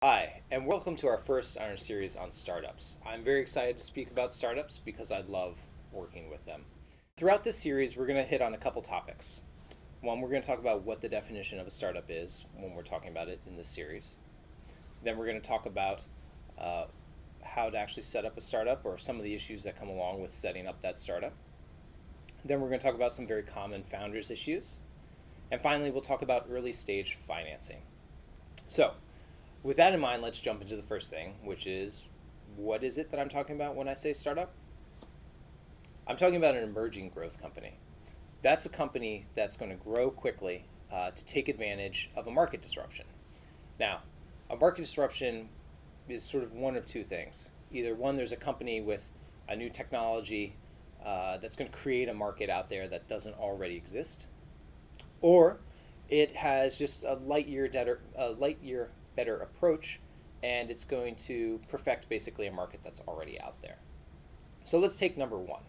Hi, and welcome to our first in our series on startups. I'm very excited to speak about startups because I love working with them. Throughout this series, we're going to hit on a couple topics. One, we're going to talk about what the definition of a startup is when we're talking about it in this series. Then we're going to talk about how to actually set up a startup or some of the issues that come along with setting up that startup. Then we're going to talk about some very common founders' issues. And finally, we'll talk about early stage financing. So, with that in mind, let's jump into the first thing, which is what is it that I'm talking about when I say startup? I'm talking about an emerging growth company. That's a company that's going to grow quickly to take advantage of a market disruption. Now, a market disruption is sort of one of two things. Either one, there's a company with a new technology that's going to create a market out there that doesn't already exist, or it has just a light year better approach, and it's going to perfect basically a market that's already out there. So let's take number one.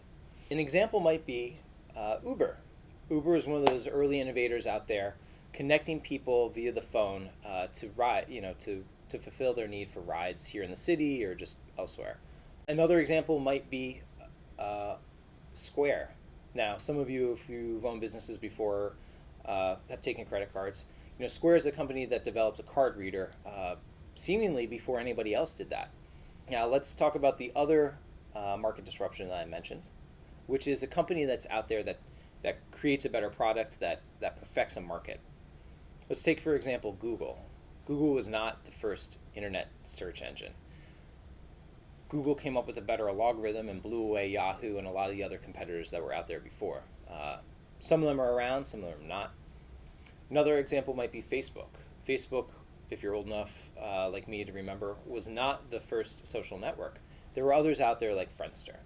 An example might be Uber. Uber is one of those early innovators out there, connecting people via the phone to ride, to fulfill their need for rides here in the city or just elsewhere. Another example might be Square. Now, some of you, if you've owned businesses before, have taken credit cards. Square is a company that developed a card reader seemingly before anybody else did that. Now, let's talk about the other market disruption that I mentioned, which is a company that's out there that creates a better product that perfects a market. Let's take, for example, Google. Google was not the first internet search engine. Google came up with a better algorithm and blew away Yahoo and a lot of the other competitors that were out there before. Some of them are around, some of them are not. Another example might be Facebook. Facebook, if you're old enough like me to remember, was not the first social network. There were others out there like Friendster.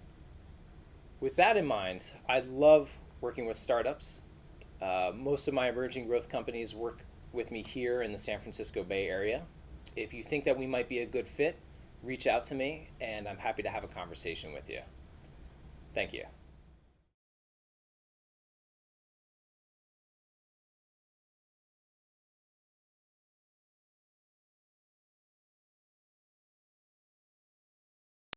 With that in mind, I love working with startups. Most of my emerging growth companies work with me here in the San Francisco Bay Area. If you think that we might be a good fit, reach out to me, and I'm happy to have a conversation with you. Thank you.